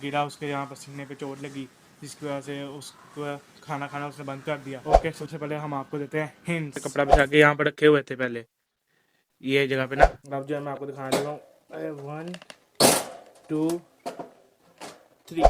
गिरा, उसके यहाँ पर सीने पे चोट लगी, जिसकी वजह से उसको खाना खाना उसने बंद कर दिया। ओके, सबसे पहले हम आपको देते हैं हिंट। कपड़ा बिछा के यहाँ पर रखे हुए थे पहले ये जगह पे ना। अब जो है मैं आपको दिखाने लगा हूँ। 1 2 3।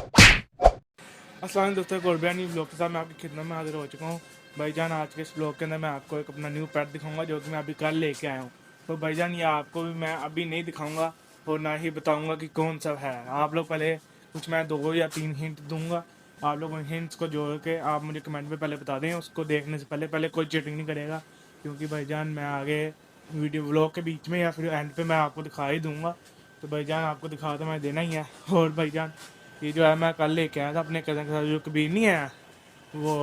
अस्सलाम दोस्तों, कुर्बानी ब्लॉग के साथ मैं आपकी खिदमत में हाजिर हो चुका हूँ। भाईजान, आज के इस ब्लॉग के अंदर मैं आपको एक अपना न्यू पेट दिखाऊंगा जो कि मैं अभी कल लेके आया हूँ। तो भाईजान, ये आपको भी मैं अभी नहीं दिखाऊंगा और ना ही बताऊंगा कि कौन सा है। आप लोग पहले कुछ मैं 2 या 3 हिंट दूंगा। आप लोग उन हिंट्स को जोड़ के आप मुझे कमेंट में पहले बता दें। उसको देखने से पहले कोई चीटिंग नहीं करेगा, क्योंकि भाईजान मैं आगे वीडियो ब्लॉग के बीच में या फिर एंड पे मैं आपको दिखा ही दूंगा। तो भाईजान, आपको दिखा तो मैं देना ही है। और भाईजान, ये जो है मैं कल लेके आया था अपने कज़न के साथ, जो कबीर नहीं है वो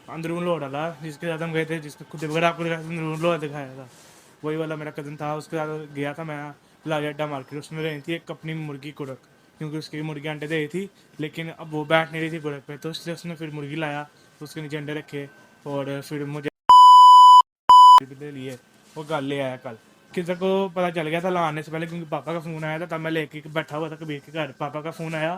अंदरून लोड वाला, जिसके साथ हम गए थे, जिसको खुद बगैर आपको अंदरून लोड दिखाया था, वही वाला मेरा कज़न था। उसके साथ गया था मैं लाल अड्डा मार्केट। उसमें रही थी एक अपनी मुर्गी कुड़क, क्योंकि उसकी मुर्गी अंडे दे रही थी, लेकिन अब वो बैठ नहीं रही थी कुड़क पे, तो इसलिए उसने फिर मुर्गी लाया, तो उसके नीचे अंडे रखे और फिर मुझे ले लिए। वो कल ले आया कल। किसी को पता चल गया था लाने से पहले, क्योंकि पापा का फ़ोन आया था, तब मैं लेके बैठा हुआ था कबीर के घर। पापा का फ़ोन आया,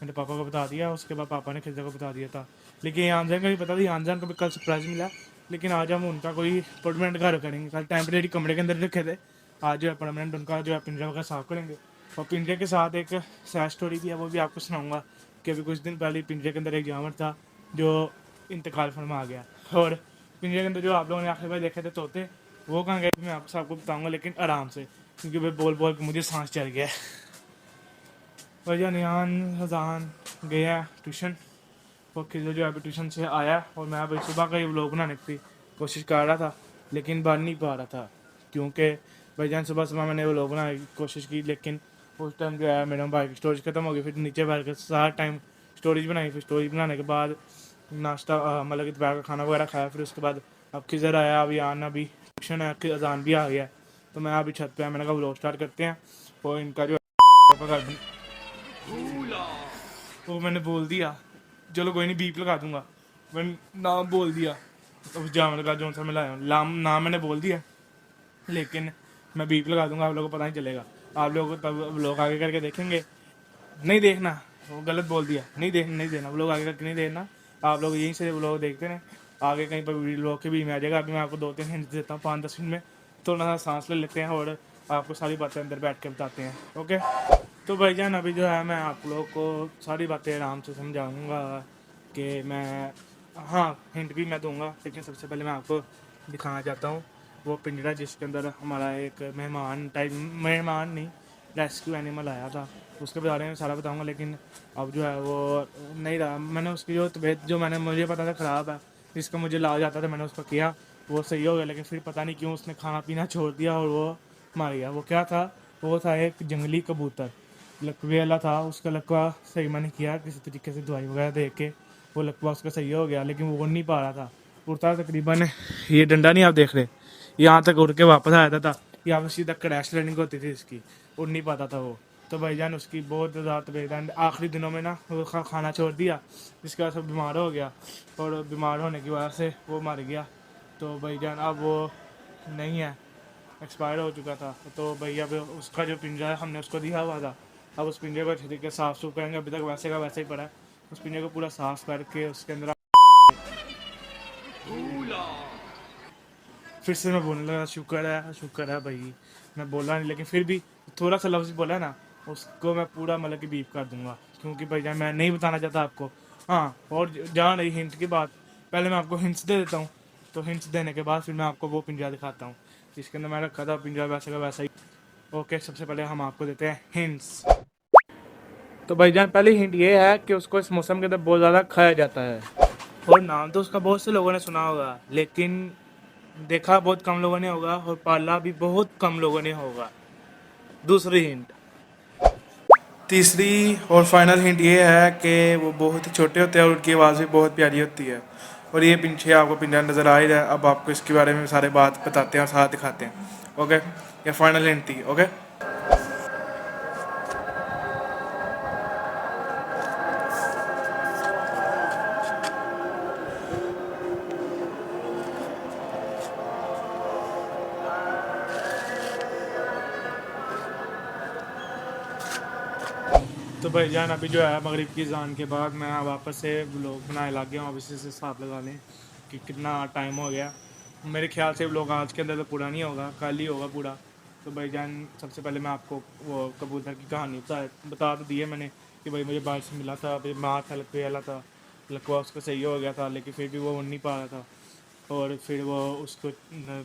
मैंने पापा को बता दिया, उसके बाद पापा ने खिजा को बता दिया था। लेकिन यानजान को भी पता था, यानजान को भी कल सरप्राइज़ मिला। लेकिन आज हम उनका कोई परमानेंट घर करेंगे। कल टेम्परेरी कमरे के अंदर रखे थे, आज जो है परमानेंट उनका जो है पिंजरा वगैरह साफ़ करेंगे। और पिंजरे के साथ एक सैड स्टोरी भी है, वो भी आपको सुनाऊँगा कि अभी कुछ दिन पहले पिंजरे के अंदर एक जानवर था जो इंतकाल फरमा गया। और पिंजरे के अंदर जो आप लोगों ने आखिरी बार देखे थे तोते, वो कहाँ गए मैं आपको बताऊँगा, लेकिन आराम से, क्योंकि भाई बोल बोल के मुझे सांस चल गया है। वजह निहान हजान गया ट्यूशन, वो खिजो जो अभी ट्यूशन से आया, और मैं अभी सुबह का ही व्लॉग बनाने की कोशिश कर रहा था, लेकिन बन नहीं पा रहा था, क्योंकि भाईजान सुबह सुबह मैंने व्लॉग बनाने की कोशिश की, लेकिन उस टाइम जो है मेरे मोबाइल की स्टोरेज खत्म हो गई। फिर नीचे बैठ कर सारा टाइम स्टोरेज बनाई, फिर स्टोरेज बनाने के बाद नाश्ता मतलब कि दोपहर का खाना वगैरह खाया। फिर उसके बाद अब किधर आया, अभी आना, अभी ट्यूशन है, अजान भी आ गया, तो मैं अभी छत पे, मैंने कहा व्लॉग स्टार्ट करते हैं। और इनका जो वो मैंने बोल दिया, चलो कोई नहीं, बीप लगा दूंगा। मैंने नाम बोल दिया, उस जानवर का जो सा मैं लाया नाम मैंने बोल दिया, लेकिन मैं बीप लगा दूंगा, आप लोगों को पता नहीं चलेगा। आप लोगों को तब लोग आगे करके देखेंगे। नहीं देखना, वो गलत बोल दिया, नहीं देना, वो लोग आगे करके नहीं देखना। आप लोग यहीं से वो लोग देखते हैं, आगे कहीं पर वीडियो लोग के बीच में आ जाएगा। अभी मैं आपको 2-3 हिंट देता हूँ, 5-10 मिनट में थोड़ा सा सांस ले लेते हैं और आपको सारी बातें अंदर बैठ के बताते हैं। ओके, तो भाईजान, अभी जो है मैं आप लोग को सारी बातें आराम से समझाऊंगा कि मैं, हाँ हिंट भी मैं दूंगा, लेकिन सबसे पहले मैं आपको दिखाना चाहता हूँ वो पिंजरा जिसके अंदर हमारा एक मेहमान नहीं, रेस्क्यू एनिमल आया था। उसके बारे में सारा बताऊंगा, लेकिन अब जो है वो नहीं रहा। मैंने उसकी जो तबीयत, जो मैंने मुझे पता था ख़राब है, जिसका मुझे इलाज जाता था, मैंने उसको किया, वो सही हो गया, लेकिन फिर पता नहीं क्यों उसने खाना पीना छोड़ दिया और वो मर गया। वो क्या था? वो था एक जंगली कबूतर, लकवे वाला था। उसका लकवा सही मैंने किया किसी तरीके से, दवाई वगैरह दे के वो लकवा उसका सही हो गया, लेकिन वो उड़ नहीं पा रहा था। उड़ता तकरीबन, ये डंडा नहीं आप देख रहे, यहाँ तक उड़ के वापस आ जाता था, यहाँ पर सीधा क्रैश लैंडिंग होती थी इसकी, उड़ नहीं पाता था वो। तो भाईजान, उसकी बहुत ज़्यादा तबीयत आखिरी दिनों में ना वो खाना छोड़ दिया, जिसकी वजह से बीमार हो गया, और बीमार होने की वजह से वो मर गया। तो भाईजान अब वो नहीं है, एक्सपायर हो चुका था। तो भैया अब उसका जो पिंजरा है हमने उसको दिया हुआ था, अब उस पिंजरे को अच्छे तरीके से साफ़ सुफ करेंगे। अभी तक वैसे का वैसे ही पड़ा है, उस पिंजरे को पूरा साफ़ करके उसके अंदर फिर से मैं बोलने लगा शुक्र है भाई, मैं बोला नहीं, लेकिन फिर भी थोड़ा सा लफ्ज़ बोला ना, उसको मैं पूरा मतलब कि बीप कर दूंगा, क्योंकि भाई जान मैं नहीं बताना चाहता आपको। हाँ, और जहाँ रही हिंट की बात, पहले मैं आपको हिंट्स दे देता हूँ, तो हिंट्स देने के बाद फिर मैं आपको वो पिंजरा दिखाता हूँ जिसके अंदर मैं रखा था पिंजरा, वैसे का वैसा ही। ओके, सबसे पहले हम आपको देते हैं हिंट्स। तो भाईजान, पहली हिंट ये है कि उसको इस मौसम के अंदर बहुत ज़्यादा खाया जाता है, और नाम तो उसका बहुत से लोगों ने सुना होगा, लेकिन देखा बहुत कम लोगों ने होगा, और पाला भी बहुत कम लोगों ने होगा। दूसरी हिंट। तीसरी और फाइनल हिंट ये है कि वो बहुत ही छोटे होते हैं और उनकी आवाज़ भी बहुत प्यारी होती है। और ये पीछे आपको पिंजरा नज़र आ ही रहा है, अब आपको इसके बारे में सारे बात बताते हैं और साथ दिखाते हैं। ओके, ये फाइनल हिंट थी। ओके, तो भाईजान अभी जो है मगरिब की अज़ान के बाद मैं वापस से व्लॉग बनाने लग गया हूँ। अब इसी से हिसाब लगा लें कि कितना टाइम हो गया। मेरे ख्याल से व्लॉग आज के अंदर तो पूरा नहीं होगा, कल ही होगा पूरा। तो भाईजान सबसे पहले मैं आपको वो कबूतर की कहानी बता तो दी है मैंने कि भाई मुझे बारिश से मिला था, अभी मार था लकवे वाला था, लकवा उसका सही हो गया था, लेकिन फिर भी वो उड़ नहीं पा रहा था। और फिर वो उसको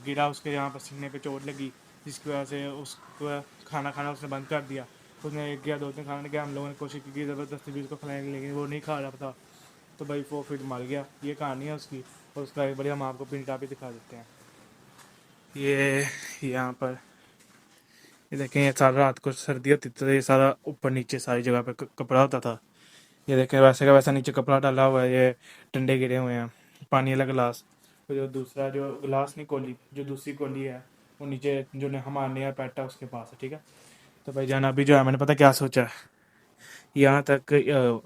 गिरा, उसके यहाँ पर सीने पे चोट लगी, जिसकी वजह से उसको खाना खाना उसने बंद कर दिया। उसने एक या दो दिन खाने के हम लोगों ने कोशिश की ज़बरदस्ती भी उसको खिलाने, लेकिन वो नहीं खा रहा था। तो भाई वो फिर मर गया। ये कहानी है उसकी। और उसका एक बढ़िया हम आपको पिंजरा भी दिखा देते हैं। ये यहाँ पर ये देखें, ये सारा रात को सर्दी होती तो ये सारा ऊपर नीचे सारी जगह पे कपड़ा होता था। ये देखें वैसे का वैसा नीचे कपड़ा डाला हुआ है, ये टंडे गिरे हुए हैं, पानी वाला गिलास। तो जो दूसरा जो गिलास नहीं कोली, जो दूसरी कोली है वो नीचे जो हमारे नया पेट है उसके पास है, ठीक है। तो भाई जान अभी जो है मैंने पता क्या सोचा है, यहाँ तक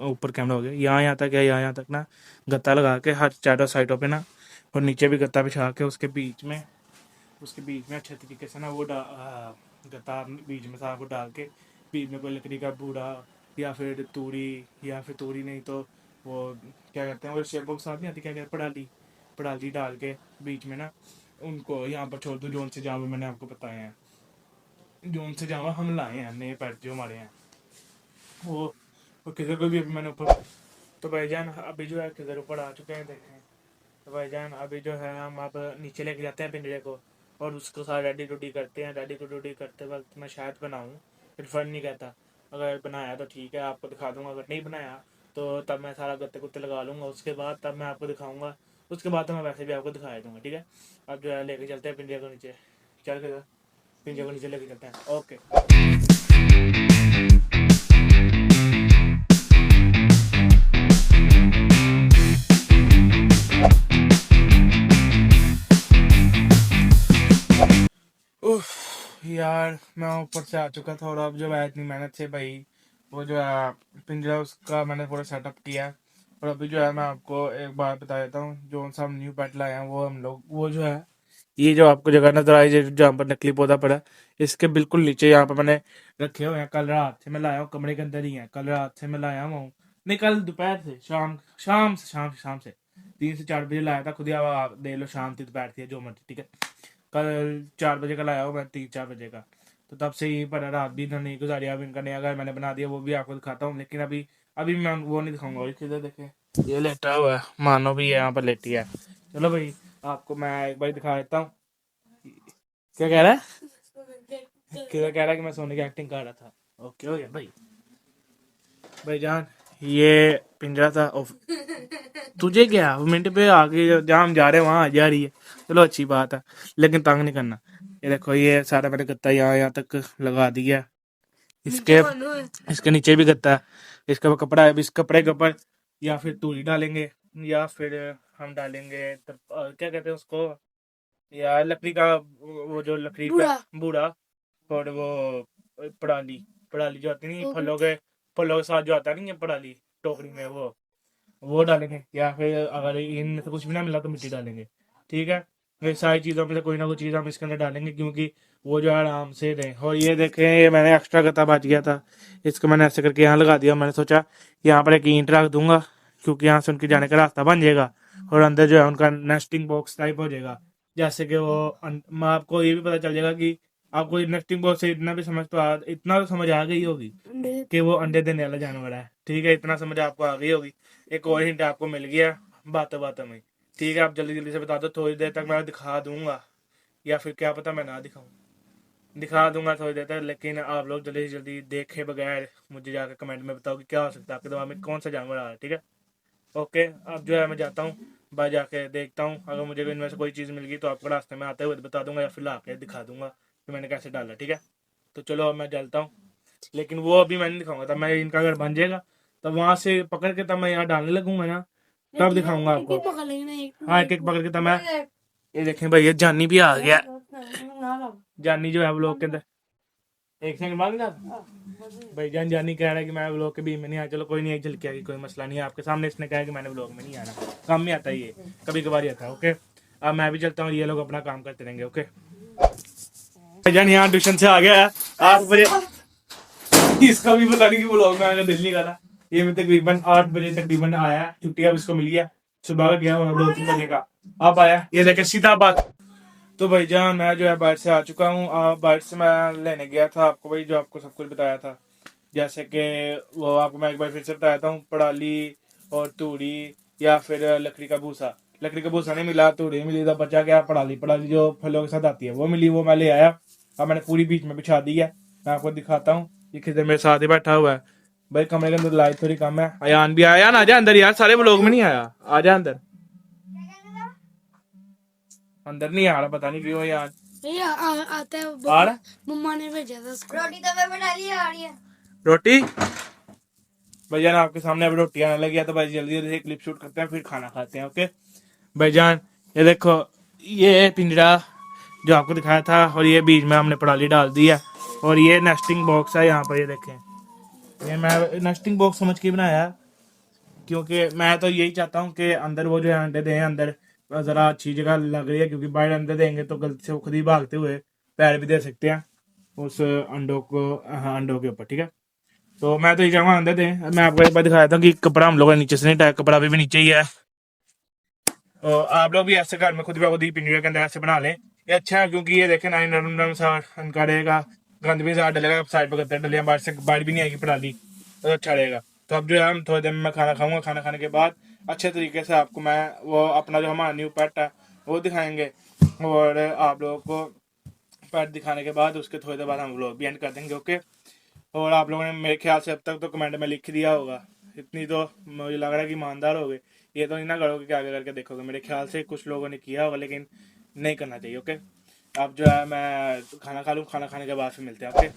ऊपर कैमरा हो गया, यहाँ तक है, यहाँ तक ना गत्ता लगा के हर चारों साइडों पे ना, और नीचे भी गत्ता बिछा के उसके बीच में अच्छे तरीके से ना वो गत्ता बीच में सारा को डाल के, बीच में कोई लकड़ी का बूढ़ा या फिर तूड़ी नहीं तो वो क्या कहते हैं, वो शेप बॉक्स आती नहीं आती, क्या कहते हैं, पड़ाली डाल के बीच में ना उनको यहाँ पर छोड़ दूँ। जोन से जामा मैंने आपको बताया है, जोन से जामा हम लाए हैं, नए पैट जो हमारे हैं वो किधर को भी अभी मैंने ऊपर। तो भाईजान अभी जो है किधर ऊपर आ चुके हैं देखें। तो भाईजान अभी जो है हम अब नीचे लेके जाते हैं पिंजरे को और उसको सारा रेडी टूडी करते हैं। रेडी टूडी करते वक्त मैं शायद बनाऊँ, फिर फर्क नहीं कहता। अगर बनाया तो ठीक है, आपको दिखा दूंगा। अगर नहीं बनाया तो तब मैं सारा गत्ते कुत्ते लगा लूँगा, उसके बाद तब मैं आपको दिखाऊँगा। उसके बाद तो मैं वैसे भी आपको दिखाया दूँगा, ठीक है। अब जो है लेके चलते हैं पिंजरे को नीचे। चल के पिंजरे को नीचे लेके चलते हैं। ओके। यार मैं ऊपर से आ चुका था और अब जो है इतनी मेहनत से भाई वो जो है पिंजरा उसका मैंने पूरा सेटअप किया है। और अभी जो है मैं आपको एक बात बता देता हूँ, जो सा हम न्यू पेट लाए हैं वो हम लोग वो जो है, ये जो आपको जगह नजर आई जहाँ पर नकली पौधा पड़ा है, इसके बिल्कुल नीचे यहाँ पर मैंने रखे हुए हैं। कल रात से मैं लाया हूँ, कमरे के अंदर ही है। कल रात से मैं लाया हूँ, नहीं कल दोपहर से, शाम से 3 से 4 बजे लाया था। खुद ही आप देख लो, शाम थी दोपहर थी जो मर्जी, ठीक है। कल 4 बजे का लाया हूँ मैं, 3-4 बजे का। तो तब से यहीं पर रात भी इन्होंने गुजारी। अब इनका नया घर मैंने बना दिया, वो भी आपको दिखाता हूँ, लेकिन अभी अभी मैं वो नहीं दिखाऊंगा। किधर देखे, ये लेटा हुआ है, मानो भी यहाँ पर लेटी है। चलो भाई आपको मैं एक बार दिखा देता हूँ। क्या कह रहा है, किधर कह रहा है कि मैं सोने की एक्टिंग कर रहा था। ओके हो गया भाई जान, ये पिंजरा था। तुझे क्या मिनट पे आगे जहाँ हम जा रहे हैं वहां आ जा रही है, चलो अच्छी बात है, लेकिन तंग नहीं करना। ये देखो ये सारा मैंने गत्ता यहाँ तक लगा दिया। इसके इसके नीचे भी गत्ता है, इसका वो कपड़ा है। इस कपड़े के ऊपर या फिर तूली डालेंगे या फिर हम डालेंगे क्या कहते हैं उसको, या लकड़ी का वो जो लकड़ी का बूढ़ा, और वो पड़ाली पड़ाली जो आती नहीं, फलों के साथ जो आता नहीं है पड़ाली टोकरी में, वो डालेंगे। या फिर अगर इनमें से कुछ भी ना मिला तो मिट्टी डालेंगे, ठीक है। ये सारी चीज़ों में से कोई ना कोई चीज़ हम इसके अंदर डालेंगे, क्योंकि वो जो है आराम से रहें। और ये देखें, ये मैंने एक्स्ट्रा गत्ता बच गया था, इसको मैंने ऐसे करके यहाँ लगा दिया। मैंने सोचा यहाँ पर एक ईंट रख दूंगा, क्योंकि यहाँ से उनके जाने का रास्ता बन जाएगा और अंदर जो है उनका नेस्टिंग बॉक्स टाइप हो जाएगा। जैसे कि वो आपको ये भी पता चल जाएगा कि आपको नेस्टिंग बॉक्स से इतना तो समझ आ गई होगी कि वो अंडे देने वाला जानवर है, ठीक है। इतना समझ आपको आ गई होगी। एक और हिंट आपको मिल गया बातों बातों में, ठीक है। आप जल्दी जल्दी से बता दो, थोड़ी देर तक मैं दिखा दूंगा, या फिर क्या पता मैं ना दिखाऊं, दिखा दूंगा थोड़ी देर तक। लेकिन आप लोग जल्दी से जल्दी देखे बगैर मुझे जाकर कमेंट में बताओ कि क्या हो सकता है आपके दिमाग में, कौन सा जानवर आ रहा है, ठीक है। ओके अब जो है मैं जाता हूँ, बाहर जाके देखता हूँ। अगर मुझे इनमें से कोई चीज़ मिल गई तो आपको रास्ते में आते हुए बता दूंगा, या फिर ला के दिखा दूंगा कि मैंने कैसे डाला, ठीक है। तो चलो अब मैं चलता हूँ, लेकिन वो अभी मैं नहीं दिखाऊंगा। तब मैं इनका घर बन जाएगा, तब वहां से पकड़ के तब मैं यहाँ डालने लगूंगा ना, तब दिखाऊंगा आपको। हाँ एक एक पकड़ के तब मैं, ये देखें भाई ये जानी भी आ गया। जानी जो है व्लॉग के अंदर, एक सेकंड बाद ना भाई जानी कह रहा है कि मैं व्लॉग के बीच में नहीं आया। चलो कोई नहीं, एक झलकी आ गई, कोई मसला नहीं है। आपके सामने इसने कहा कि मैंने व्लॉग में नहीं आना, काम में आता है ये, कभी कभार आता है। ओके अब मैं भी चलता हूँ, ये लोग अपना काम करते रहेंगे। ओके भाईजान यहाँ ट्यूशन से आ गया है 8 बजे। इसका भी पता नहीं कि व्लॉग में आने का दिल नहीं करा। ये मैं तकरीबन 8 बजे तकरीबन आया, छुट्टी अब इसको मिली है, सुबह का गया हुआ 2-3 बजे का, अब आया। ये देखे सीधा बात। तो भाईजान मैं जो है बाहर से आ चुका हूँ। बाहर से मैं लेने गया था आपको भाई, जो आपको सब कुछ बताया था, जैसे कि वो आपको मैं एक बार फिर से बताता हूँ, पड़ाली और तूड़ी या फिर लकड़ी का भूसा। लकड़ी का भूसा नहीं मिला, तूड़ी मिली, तो बचा क्या पड़ाली। पड़ाली जो फलों के साथ आती है वो मिली, वो मैं ले आया। अब मैंने पूरी बीच में बिछा दी है, मैं आपको दिखाता हूँ। ये किधर मेरे साथ ही बैठा हुआ है भाई, कमरे के अंदर लाइट थोड़ी कम है। अयान भी आया ना, आजा अंदर यार, सारे लोग में नहीं आया, आजा अंदर। अंदर नहीं आ रहा, पता नहीं क्यों यार। आता है आ रहा, मम्मा ने भेजा था उसको। रोटी तो मैं बना ली, आ रही है रोटी। भाईजान आपके सामने अब रोटी आने लगी है, तो भाई जल्दी जल्दी क्लिप शूट करते हैं, फिर खाना खाते हैं। ओके भाईजान, ये देखो, ये पिंजरा जो आपको दिखाया था, और ये बीच में हमने पराली डाल दी है, और ये नेस्टिंग बॉक्स है यहाँ पर। ये देखें, ये मैं नेस्टिंग बॉक्स समझ के बनाया, क्योंकि मैं तो यही चाहता हूँ कि अंदर वो जो है अंडे दें, अंदर ज़रा अच्छी जगह लग रही है, क्योंकि बाहर अंडे देंगे तो गलती से वो खुद ही भागते हुए पैर भी दे सकते हैं उस अंडों को, हाँ, अंडों के ऊपर। ठीक है, तो मैं तो ये चाहूँगा अंदर दें। मैं आपको एक बार दिखाया था कि कपड़ा हम लोगों ने नीचे से नहीं टाया, कपड़ा भी नीचे ही है। तो आप लोग भी ऐसे घर में खुद भी पिंजरे के अंदर ऐसे बना लें, ये अच्छा है, क्योंकि ये देखें ना, नरम नरम सा उनका रहेगा, गंद भी साथ डलेगा, साइड पर करते डलियाँ बाहर से, बाहर भी नहीं आएगी पराली, तो अच्छा रहेगा। तो अब जो है हम थोड़ी देर में मैं खाना खाऊंगा, खाना खाने के बाद अच्छे तरीके से आपको मैं वो अपना जो हमारा न्यू पेट है वो दिखाएंगे, और आप लोगों को पेट दिखाने के बाद उसके थोड़ी देर बाद हम लोग भी एंड कर देंगे। ओके, और आप लोगों ने मेरे ख्याल से अब तक तो कमेंट में लिख दिया होगा, इतनी तो मुझे लग रहा है कि ईमानदार हो गए। ये तो नहीं ना करोगे कि आगे करके देखोगे, मेरे ख्याल से कुछ लोगों ने किया होगा, लेकिन नहीं करना चाहिए। ओके, अब जो है मैं खाना खा लूँ, खाना खाने के बाद फिर मिलते हैं। ओके,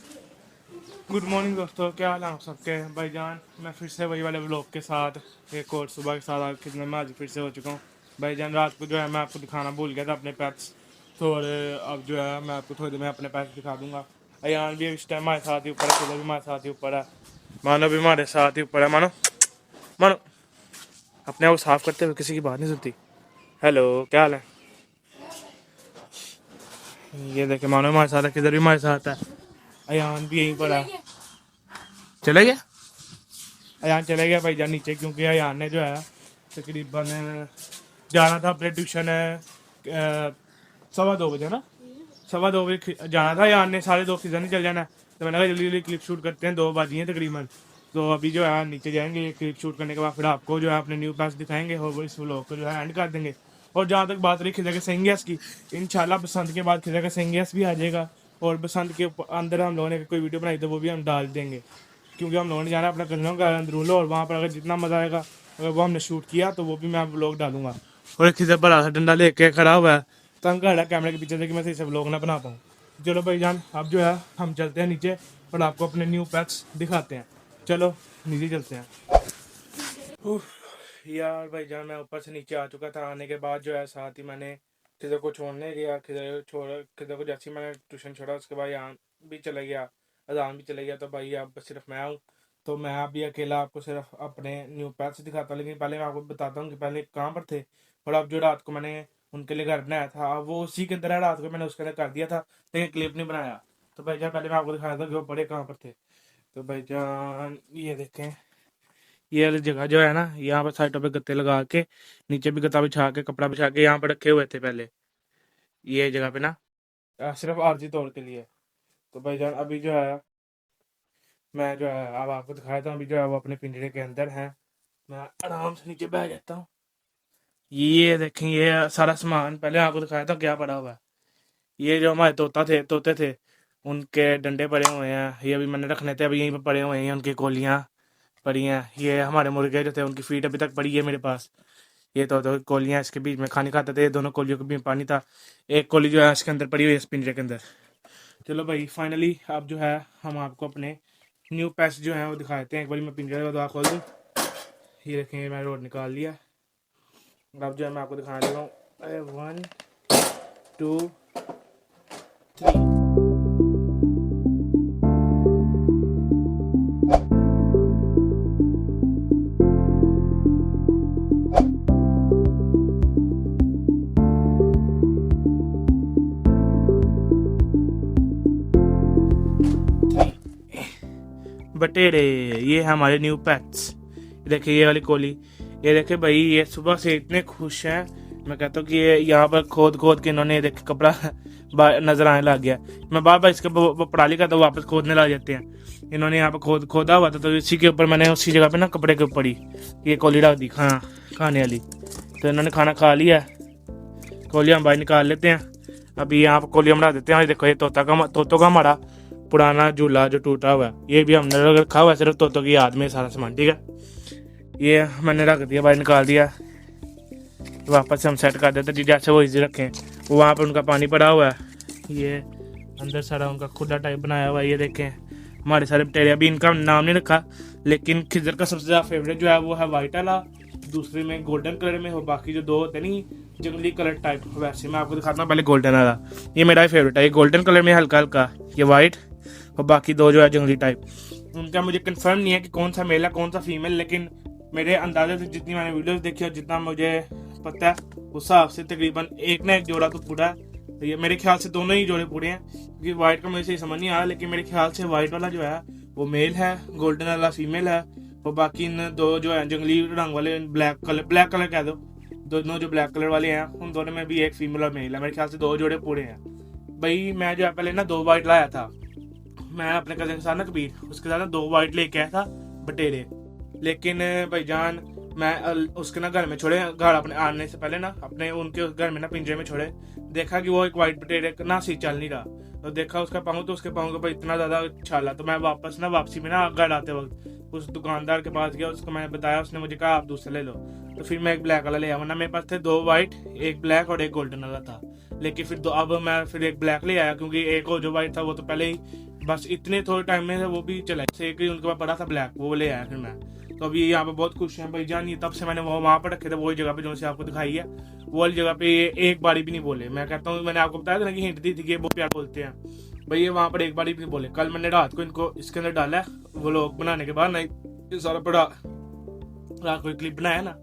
गुड मॉर्निंग दोस्तों, क्या हाल है आप सबके। भाईजान मैं फिर से वही वाले व्लॉग के साथ एक और सुबह के साथ आपके खिदमत में आज फिर से हो चुका हूँ। भाईजान रात को जो है मैं आपको दिखाना भूल गया था अपने पेट्स, तो अब जो है मैं आपको थोड़ी देर में अपने पेट्स दिखा दूंगा। अयान भी इस टाइम हमारे साथ ही ऊपर है, किलो भी हमारे साथ ही ऊपर है, मानो भी हमारे साथ ही ऊपर है। मानो मानो अपने आप को साफ करते हुए किसी की बात नहीं सुनती। हेलो, क्या हाल है। ये देखे, मानो हमारे साथ है, किधर भी हमारे साथ है। अयान भी यहीं पर है, चले गया अयान, चले गया भाईजान नीचे, क्योंकि अयान ने जो है तकरीबन जाना था अपने ट्यूशन 2:15 ना, 2:15 जाना था अयान ने, 2:30 खिजा नहीं चल जाना। तो मैंने कहा जल्दी जल्दी क्लिप शूट करते हैं, 2 बजी हैं तकरीबन। तो अभी जो है नीचे जाएंगे, क्लिप शूट करने के बाद फिर आपको जो है अपने न्यू पैस दिखाएंगे, और वो इस व्लॉग को जो है एंड कर देंगे। और जहाँ तक बात रही खिजा के सेंगेस की, इंशाल्लाह बसंत के बाद खिजा का सेंगेस भी आ जाएगा, और बसंत के अंदर हम लोगों ने कोई वीडियो बनाई तो वो भी हम डाल देंगे, क्योंकि हम लोगों ने जाना अपना कजनों का अंदरूल, और वहाँ पर अगर जितना मज़ा आएगा अगर वो हमने शूट किया तो वो भी मैं व्लॉग डालूंगा। और एक खिजा बड़ा सा डंडा लेके खड़ा हुआ है, तंग कर रहा है कैमरे के पीछे से कि मैं सही से व्लॉग ना बना पाऊँ। चलो भाईजान अब जो है हम चलते हैं नीचे, और आपको अपने न्यू पैक्स दिखाते हैं। चलो नीचे चलते हैं। यार भाईजान मैं ऊपर से नीचे आ चुका था, आने के बाद जो है साथ ही मैंने किधर को छोड़ने गया, किधर को जैसे ही मैंने ट्यूशन छोड़ा उसके बाद यहाँ भी चला गया, अजान भी चले गया। तो भाई अब सिर्फ मैं हूँ, तो मैं अभी अकेला आपको सिर्फ अपने न्यू पैक्स दिखाता हूँ। लेकिन पहले मैं आपको बताता हूँ कि पहले कहाँ पर थे, और अब जो रात को मैंने उनके लिए घर बनाया था वो उसी के अंदर है, रात को मैंने उसके अंदर कर दिया था, लेकिन क्लिप नहीं बनाया। तो भाईजान पहले मैं आपको दिखाया था कि वो बड़े कहाँ पर थे। तो भाईजान ये देखें, ये वाली जगह जो है ना, यहाँ पर साइडों पे गत्ते लगा के, नीचे भी गत्ता बिछा के, कपड़ा बिछा के यहाँ पर रखे हुए थे पहले, ये जगह पे ना, सिर्फ आरजी तौर के लिए। तो भाईजान अभी जो है मैं जो है अब आपको दिखाया था, अभी जो है वो अपने पिंजरे के अंदर है। मैं आराम से नीचे बैठ जाता हूँ। ये देखें, ये सारा सामान पहले आपको दिखाया था क्या पड़ा हुआ है। ये जो हमारे तोते थे उनके डंडे पड़े हुए हैं, ये अभी मैंने रखने थे, अभी यहीं पर पड़े हुए हैं, उनकी कोलियाँ पड़ी हैं। ये हमारे मुर्गे जो थे उनकी फीड अभी तक पड़ी है मेरे पास। ये तो कोलियाँ इसके बीच में खाने खाते थे, दोनों कोलियों के बीच में पानी था, एक कोली जो है इसके अंदर पड़ी हुई है, इस पिंजरे के अंदर। चलो भाई फाइनली अब जो है हम आपको अपने न्यू पेट्स जो है वो दिखाते हैं। एक बार मैं पिंजरे का द्वार खोल दूँ, ये देखें मैं रोड निकाल लिया। अब जो है मैं आपको दिखाने लगा हूँ, 1 2 3। बटेरे। ये है हमारे न्यू पेट्स। देखिए ये वाली कोली, ये देखिए भाई, ये सुबह से इतने खुश हैं। मैं कहता हूँ कि ये यहाँ पर खोद खोद के इन्होंने देखे कपड़ा नजर आने लग गया। मैं बार बार इसके पड़ाली का तो वापस खोदने लग जाते हैं। इन्होंने यहाँ पर खोदा हुआ था, तो इसी के ऊपर मैंने उसी जगह पे ना कपड़े के ऊपर ही ये कोली रख दी खाने वाली। तो इन्होंने खाना खा लिया। कोलियाँ हम बाहर निकाल लेते हैं। अभी यहाँ पर कोलियाँ बना देते हैं। और देखो ये तोतों का हमारा पुराना झूला जो टूटा हुआ है, ये भी हमने रखा हुआ है सिर्फ तोतों की याद में सारा सामान। ठीक है, ये मैंने रख दिया, बाहर निकाल दिया। वापस से हम सेट कर देते हैं जैसे वो इजी रखें। वो वहाँ पर उनका पानी पड़ा हुआ है। ये अंदर सारा उनका खुला टाइप बनाया हुआ है। ये देखें हमारे सारे बटेरिया। अभी इनका नाम नहीं रखा, लेकिन खिजर का सबसे ज़्यादा फेवरेट जो है वो है वाइट वाला, दूसरे में गोल्डन कलर में, और बाकी जो दो होते नहीं जंगली कलर टाइप, वैसे मैं आपको दिखाता हूँ। पहले गोल्डन वाला, ये मेरा फेवरेट है। ये गोल्डन कलर में हल्का हल्का, ये वाइट, और बाकी दो जो है जंगली टाइप। उनका मुझे कंफर्म नहीं है कि कौन सा मेल है कौन सा फीमेल, लेकिन मेरे अंदाजे से जितनी मैंने वीडियोस देखी और जितना मुझे पता है उस हिसाब से तकरीबन एक ना एक जोड़ा तो पूरा है। तो ये मेरे ख्याल से दोनों ही जोड़े पूरे हैं, क्योंकि वाइट का मुझे सही समझ नहीं आया, लेकिन मेरे ख्याल से वाइट वाला जो है वो मेल है, गोल्डन वाला फीमेल है, और बाकी इन दो जो है जंगली रंग वाले ब्लैक कलर कह दो, दोनों जो ब्लैक कलर वाले हैं उन दोनों में भी एक फीमेल और मेल है। मेरे ख्याल से दो जोड़े पूरे हैं। भाई मैं जो है पहले ना 2 वाइट लाया था, मैं अपने कजन के साथ ना कबीर, उसके साथ ना 2 वाइट लेके आया था बटेरे। लेकिन भाईजान मैं उसके ना घर में छोड़े, घर अपने आने से पहले ना अपने उनके घर में ना पिंजरे में छोड़े, देखा कि वो एक वाइट बटेरे ना सही चल नहीं रहा। तो देखा उसका पाँव, तो उसके पाँव के ऊपर इतना ज़्यादा छाला। तो मैं वापसी में ना घर आते वक्त उस दुकानदार के पास गया, उसको मैंने बताया, उसने मुझे कहा आप दूसरा ले लो। तो फिर मैं एक ब्लैक वाला ले आया, वरना मेरे पास थे 2 वाइट, एक ब्लैक और एक गोल्डन वाला था। लेकिन फिर अब मैं फिर एक ब्लैक ले आया, क्योंकि एक और जो वाइट था वो तो पहले ही बस इतने थोड़े टाइम में वो भी चला, एक ही उनके पास पड़ा था ब्लैक, वो ले आया फिर मैं। तो अभी यहाँ पे बहुत खुश हैं भाईजान। ये तब से मैंने वो वहाँ पर रखे थे, वही जगह पे जो से आपको दिखाई है, वो वाली जगह पे ये एक बारी भी नहीं बोले। मैं कहता हूँ, मैंने आपको बताया था ना कि हिंट दी थी कि ये बहुत प्यार बोलते हैं भाई, ये वहाँ पर एक बारी भी नहीं बोले। कल मैंने रात को इनको इसके अंदर डाला है, वो लोग बनाने के बाद ना ये सारा बड़ा रात को क्लिप बनाया ना,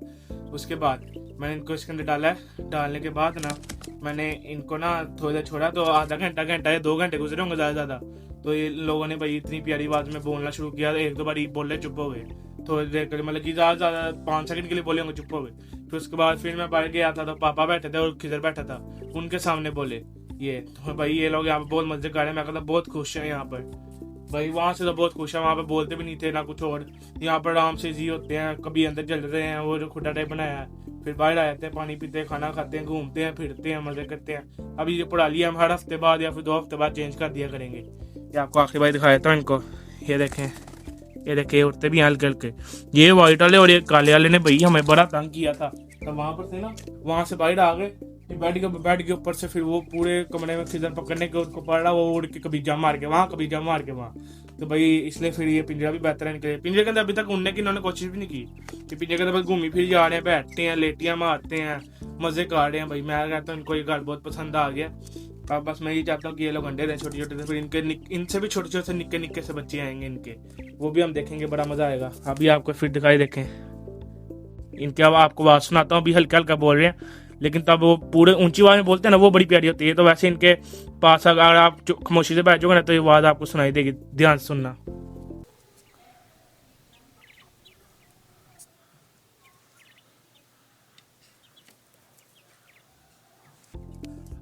उसके बाद मैंने इनको इसके अंदर डाला है। डालने के बाद ना मैंने इनको ना थोड़ी देर छोड़ा, तो आधा घंटा या 2 घंटे गुजरे होंगे ज़्यादा। तो ये लोगों ने भाई इतनी प्यारी आवाज़ में बोलना शुरू किया, 1-2 बार बोले चुप हो गए, थोड़ी देर के लिए, मतलब कि ज़्यादा 5 सेकंड के लिए बोले होंगे, चुप हो गए। फिर उसके बाद फिर मैं बाहर गया था, तो पापा बैठे थे और खिजर बैठा था, उनके सामने बोले ये। तो भाई ये लोग यहाँ पर बहुत मजे कर रहे हैं। मैं कहता बहुत खुश है यहाँ पर भाई। वहाँ से तो बहुत खुश है, वहाँ पे बोलते भी नहीं थे ना कुछ और। यहाँ पर आराम से जी होते हैं, कभी अंदर चल रहे हैं, वो जो खुदा टाइप बनाया है, फिर बाहर आ जाते हैं, पानी पीते हैं, खाना खाते हैं, घूमते हैं, फिरते हैं, मजे करते हैं। अभी ये पढ़ाली हम हर हफ्ते बाद या फिर 2 हफ्ते बाद चेंज कर दिया करेंगे। ये आपको आखिरी बार दिखाया था इनको। ये देखें, ये देखें उड़ते भी हैं हल्के हल्के। ये वाइट वाले और ये काले वाले ने भाई हमें बड़ा तंग किया था। तो वहाँ पर से ना, वहाँ से बाहर आ गए, बेड के ऊपर से फिर वो पूरे कमरे में खिजर पकड़ने के उसको पड़ रहा, वो उड़ के कभी जम मार के वहाँ, कभी जम मार के वहाँ। तो भाई इसलिए फिर ये पिंजरा भी बेहतर है इनके लिए। पिंजरे के अंदर अभी तक उड़ने की इन्होंने कोशिश भी नहीं की, कि पिंजरे के अंदर बस घूमी फिर जा रहे हैं, बैठते हैं, लेटियाँ मारते हैं, मजे कर रहे हैं। भाई मैं कहता हूँ इनको ये घर बहुत पसंद आ गया। अब बस मैं ये चाहता हूँ कि ये लोग अंडे दें छोटे छोटे से, फिर इनसे भी छोटे छोटे से निक्के निक्के से बच्चे आएंगे इनके, वो भी हम देखेंगे, बड़ा मजा आएगा। अभी आपको फिर दिखाई देखें इनके। अब आपको आवाज़ सुनाता हूँ, अभी हल्का हल्का बोल रहे हैं, लेकिन तब वो पूरे ऊंची आवाज़ में बोलते हैं ना, वो बड़ी प्यारी होती है। तो वैसे इनके पास अगर आप खामोशी से बैठोगे ना, तो ये आवाज़ आपको सुनाई देगी, ध्यान से सुनना।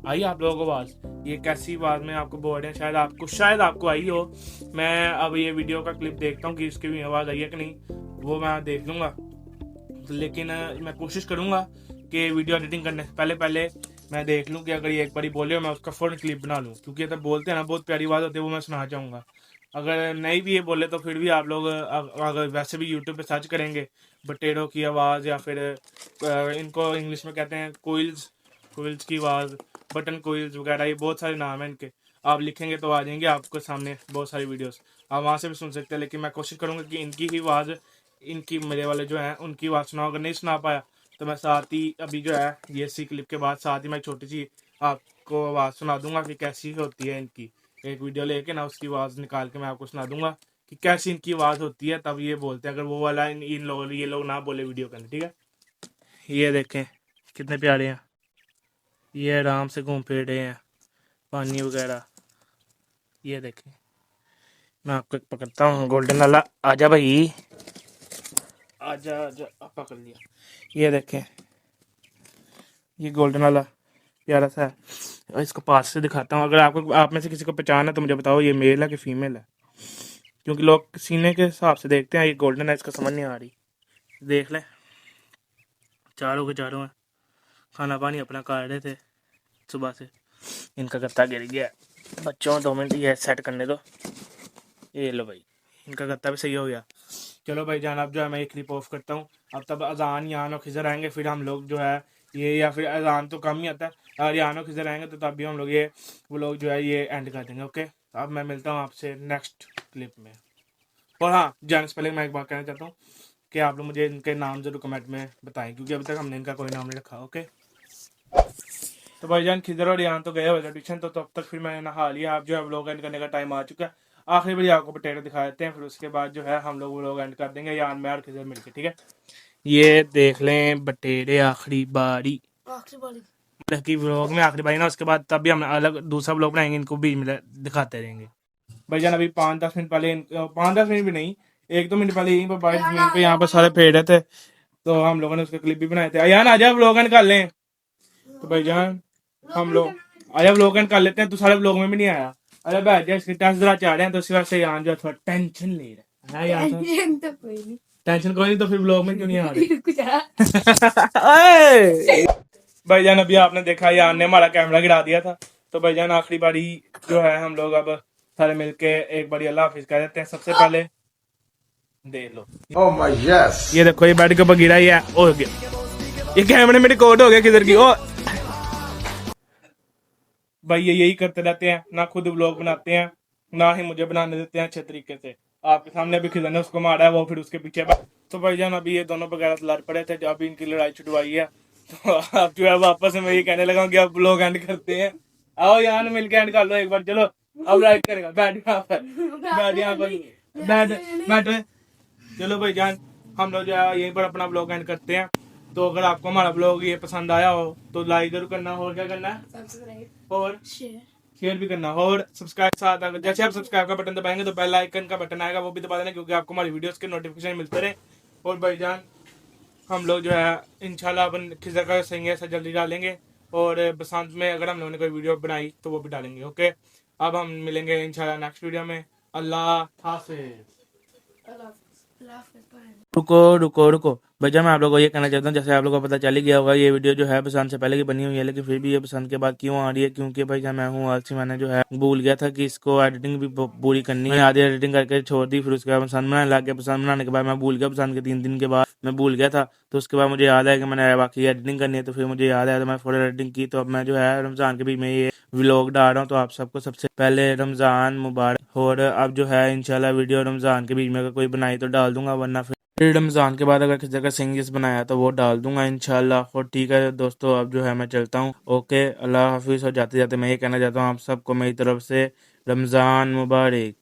आई आप लोगों को आवाज़, ये कैसी आवाज़ में आपको बोल रहे हैं, शायद आपको आई हो। मैं अब ये वीडियो का क्लिप देखता हूँ कि इसकी भी आवाज़ आई है कि नहीं, वो मैं देख लूँगा। लेकिन मैं कोशिश करूँगा कि वीडियो एडिटिंग करने से पहले मैं देख लूँ कि अगर ये एक बारी बोले मैं उसका फ़ौरन क्लिप बना लूँ, क्योंकि अगर बोलते हैं ना बहुत प्यारी आवाज़ होती है, वो मैं सुना चाहूँगा। अगर नहीं भी ये बोले तो फिर भी आप लोग अगर वैसे भी यूट्यूब पे सर्च करेंगे बटेरों की आवाज़, या फिर इनको इंग्लिश में कहते हैं कोइल्स की आवाज़, बटन कोइल्स वगैरह, ये बहुत सारे नाम हैं इनके। आप लिखेंगे तो आ जाएंगे आपके सामने बहुत सारी वीडियोस, आप वहाँ से भी सुन सकते हैं। लेकिन मैं कोशिश करूँगा कि इनकी ही आवाज़, इनकी मेरे वाले जो हैं उनकी आवाज़ सुनाओ। अगर नहीं सुना पाया तो मैं साथ ही अभी जो है ये सी क्लिप के बाद साथ ही मैं छोटी सी आपको आवाज़ सुना दूंगा कि कैसी होती है इनकी। एक वीडियो लेके ना उसकी आवाज़ निकाल के मैं आपको सुना दूंगा कि कैसी इनकी आवाज़ होती है, तब ये बोलते हैं। अगर वो वाला इन लोग ये लोग ना बोले वीडियो के अंदर, ठीक है। ये देखें कितने प्यारे हैं, ये आराम से घूम फिर रहे हैं, पानी वगैरह। ये देखें मैं आपको एक पकड़ता हूँ गोल्डन वाला। आजा भाई, आजा आजा, पकड़ लिया। ये देखें, ये गोल्डन वाला प्यारा सा है। और इसको पास से दिखाता हूँ, अगर आपको, आप में से किसी को पहचान है तो मुझे बताओ ये मेल है कि फीमेल है, क्योंकि लोग सीने के हिसाब से देखते हैं। ये गोल्डन है, इसका समझ नहीं आ रही। देख लें, चारों के चारों हैं। खाना पानी अपना कर रहे थे सुबह से। इनका गत्ता गिर गया। बच्चों 2 मिनट ये सेट करने दो। ये लो भाई, इनका गत्ता भी सही हो गया। चलो भाई जान, अब जो है मैं ये क्लिप ऑफ करता हूँ। अब तब अजान यान और खिजर आएंगे, फिर हम लोग जो है ये, या फिर अजान तो कम ही आता है, और यान और खिजर आएंगे तो तब भी हम लोग ये, वो लोग जो है ये एंड कर देंगे। ओके, अब मैं मिलता हूँ आपसे नेक्स्ट क्लिप में। और हाँ, जाने से पहले मैं एक बात कहना चाहता हूँ कि आप लोग मुझे इनके नाम जरूर कमेंट में बताएं, क्योंकि अभी तक हमने इनका कोई नाम नहीं रखा। ओके, तो भाईजान खिजर और यहाँ तो गए हुए थे ट्यूशन, तो तब तक फिर मैंने नहा लिया। आप जो है व्लॉग एंड करने का टाइम आ चुका है। आखिरी बार आपको पोटैटो दिखा देते हैं, फिर उसके बाद जो है हम लोग व्लॉग एंड कर देंगे, यान में और खिजर मिलके। ठीक है, ये देख लें बटेरे आखिरी बारी की व्लॉग में, आखिरी बारी ना, उसके बाद तब भी हम अलग दूसरा व्लॉग बनाएंगे, इनको बीच में दिखाते रहेंगे। भाईजान अभी 5-10 मिनट पहले, 5-10 मिनट भी नहीं, 1-2 मिनट पहले यहीं पर 22 मिनट पे यहाँ पर सारे पेड़ थे, तो हम लोगों ने उसके क्लिप भी बनाए थे। यान आ जाए व्लॉग एंड कर लें। तो भाईजान हम लोग आया व्लॉग एंड कर लेते हैं, तो सारे व्लॉग में भी नहीं आया। अरे बैठ जा, इसके टेस्ट जरा चाह रहे हैं, तो इसी वजह से यहाँ जो थोड़ा टेंशन ले रहा है। यहाँ टेंशन कोई नहीं, तो फिर व्लॉग में क्यों नहीं आ रही? भाईजान अभी आपने देखा यार ने हमारा कैमरा गिरा दिया था, तो भाईजान आखिरी बारी जो है हम लोग अब सारे मिलके एक बारी अल्लाह हाफिज कह देते हैं। सबसे पहले देख लो, Oh my yes. ये देखो, ये बेड के ऊपर गिरा ही है, हो गया, ये कैमरे में रिकॉर्ड हो गया किधर की। ओ भाई ये यही करते रहते हैं, ना खुद व्लॉग बनाते हैं, ना ही मुझे बनाने देते हैं अच्छे तरीके से। आपके सामने अभी खिजर ने उसको मारा है, वो फिर उसके पीछे। तो भाईजान अभी ये दोनों बगैर लड़ पड़े थे, जब इनकी लड़ाई छुड़वाई है, तो अब जो है वापस में यही कहने लगा कि अब व्लॉग एंड करते हैं। आओ यहाँ मिलके एंड कर लो एक बार, चलो। अब लाइक करेगा, बैठ यहाँ पर, बैठ यहाँ पर, बैठ बैठ। चलो भाईजान, हम लोग जो है यहीं पर अपना व्लॉग एंड करते हैं। तो अगर आपको हमारा व्लॉग ये पसंद आया हो तो लाइक जरूर करना, और क्या करना है, सब्सक्राइब और शेयर भी करना, और सब्सक्राइब साथ अगर जैसे आप सब्सक्राइब का बटन दबाएंगे तो बेल आइकन का बटन आएगा, वो भी दबा देना, क्योंकि आपको हमारी वीडियोस के नोटिफिकेशन मिलते रहे। और भाईजान हम लोग जो है इंशाल्लाह अपन खिजर का सही ऐसा जल्दी डालेंगे, और बसंत में अगर हम लोगों ने कोई वीडियो बनाई तो वो भी डालेंगे। ओके, अब हम मिलेंगे इंशाल्लाह नेक्स्ट वीडियो में। अल्लाह हाफिज। रुको रुको रुको भैया, मैं आप लोगों को ये कहना चाहता हूँ, जैसे आप लोगों को पता चल ही गया होगा, ये वीडियो जो है पसंद से पहले की बनी हुई है, लेकिन फिर भी ये पसंद के बाद क्यों आ रही है, क्योंकि भैया मैं हूँ आलसी। मैंने जो है भूल गया था कि इसको एडिटिंग भी पूरी करनी है, आधी एडिटिंग करके छोड़ दी, फिर उसके बाद पसंद बनाने लग गया। पसंद बनाने के बाद मैं भूल गया, पसंद के 3 दिन के बाद मैं भूल गया था, तो उसके बाद मुझे याद आया कि मैंने बाकी एडिटिंग करनी है, तो फिर मुझे याद आया, तो मैं फौरन एडिटिंग की। तो अब मैं जो है रमजान के बीच में ये व्लॉग डाल रहा हूँ, तो आप सबको सबसे पहले रमजान मुबारक। और अब जो है इंशाल्लाह वीडियो रमजान के बीच में अगर कोई बनाई तो डाल दूंगा, वरना फिर रमजान के बाद अगर किसी जगह सिंगिस बनाया तो वो डाल दूंगा इंशाल्लाह। और ठीक है दोस्तों, अब जो है मैं चलता हूँ। ओके, अल्लाह हाफिज। और जाते जाते मैं ये कहना चाहता हूँ आप सबको मेरी तरफ से रमजान मुबारक।